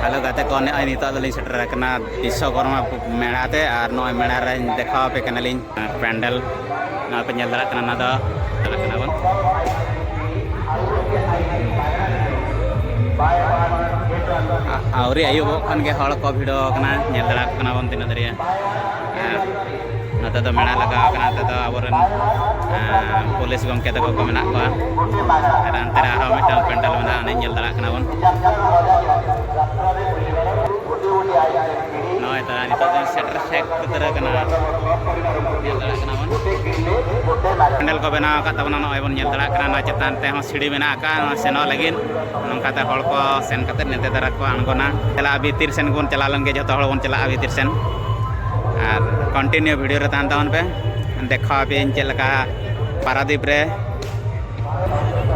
Hello गाते को नित सेटरना विश्वकर्मा मेड़ाते और नॉय मेड़ा देखा पे पेंडल पे ना बन आवरी आयुब खन के हड़ को भिड़ो बन तीन दरिया नते मेड़ा लगा अब पुलिस गमके तक को मेना को अंते मिटन पेंडल मेना बन नॉय नित सेटर सेक पेंडल को बना नॉय बन ना चेतान ते सीढ़ी मेना सेनो लगे नौकाते हड़ को सेन कते नेते दरा को आणगोना चला भीतर सेन बन चला लन के जो हड़ बन चला भीतर सेन और कंटिन्यू वीडियो रे तान तावन पे देखा पे चलका पारादीप रे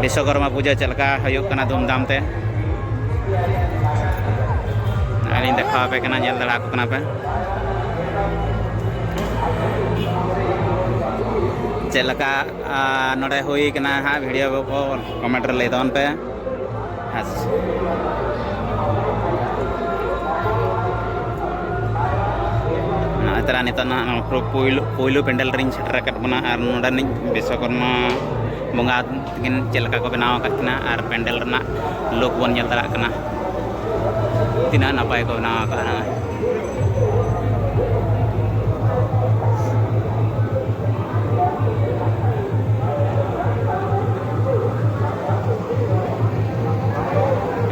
विश्वकर्मा पूजा चलका होना धूमधाम ते अली देखा पे दड़ा को पे चलका नोडे हुई हाँ वीडियो को कमेंट रे लैदन पे तरह नित पुलू पेंडल री सेटर बना और नोडे विश्वकर्मा बंगा चलका को बनाव करना और पेंडल लुक बन दड़ा तीना नपाय को बनाव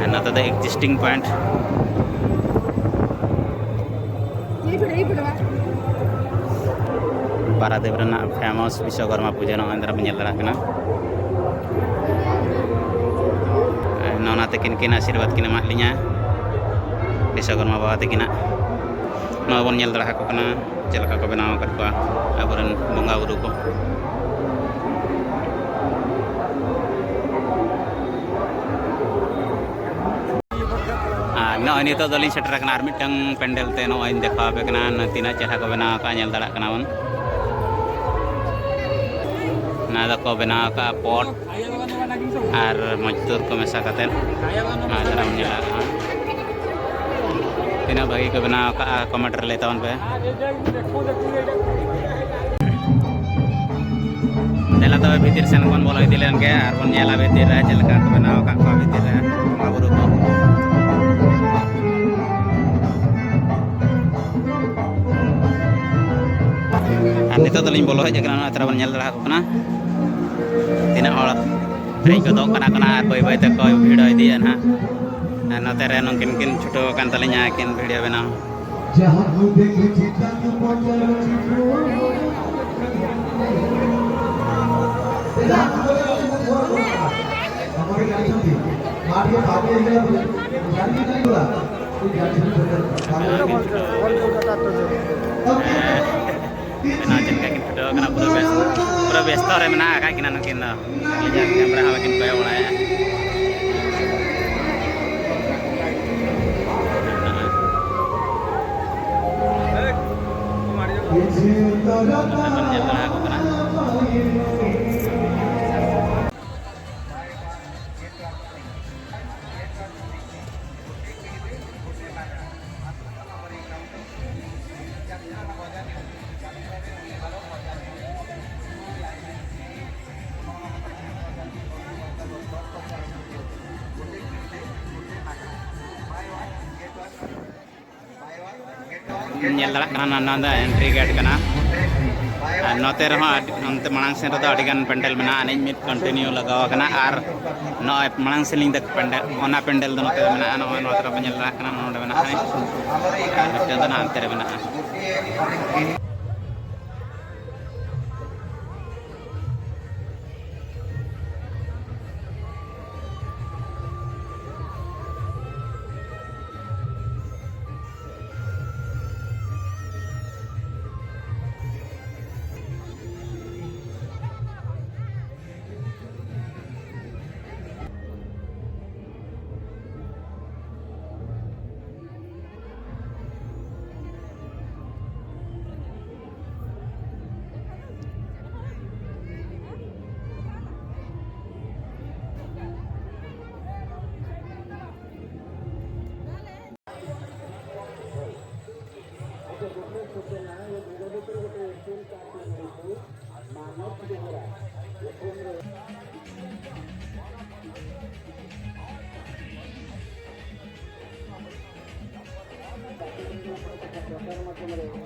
नते the existing point Paradip famous Vishwakarma Puja नंदर पे दड़ा नौना तकिन किन आशीर्वाद किन एमा लिया विश्वकर्मा बाबा तकिन बन दड़ा को चलका को बनाव कर अब बंगा बुरु को नॉय नित सेटर और मिटन पेंडल ते नॉय देखा पे तीना चेहरा को बनाव दड़ा बन ना को बनाव का पट और मजदूर को मेसा करते तीना भागी को बनाव का कमेंट रे लेता पे चला तब भीतर सेन बन बोलो इदी लेन के और बन नेला भीतर रे चलका को बनाव का भीतर रे बंगा बुरु को नित बोलो हज तरह बन दड़ा को तीना हड़ हज को बै बै तक भिड़ो इदिया ना नते रे नकिन किन छुटो कान तलिया किन वीडियो बनाव पूरा व्यस्त रे मेना का किन नकिन कैमरा हवा किन कोय बड़ा दड़ा एंट्री गेट नोते नंते मांग से अड़ीगान पेंडल में मिट कंटिन्यू लगाव और नॉय मांग से तक पेंडल पेंडल नोते दड़ा अंते में सूचना ये निगमित गोटे एटीएम कार्ड मिलू मानव बेहरा प्रचार माध्यम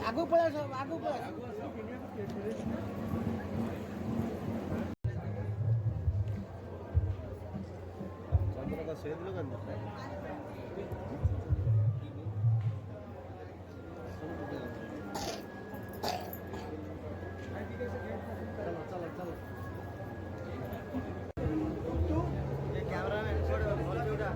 आगू पड़ा सब आगू पड़ा चंद्र का शेर kan. चलो चलो चलो ये कैमरा मैन छोड़ बोल जोड़ा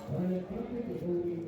Oleh karena itu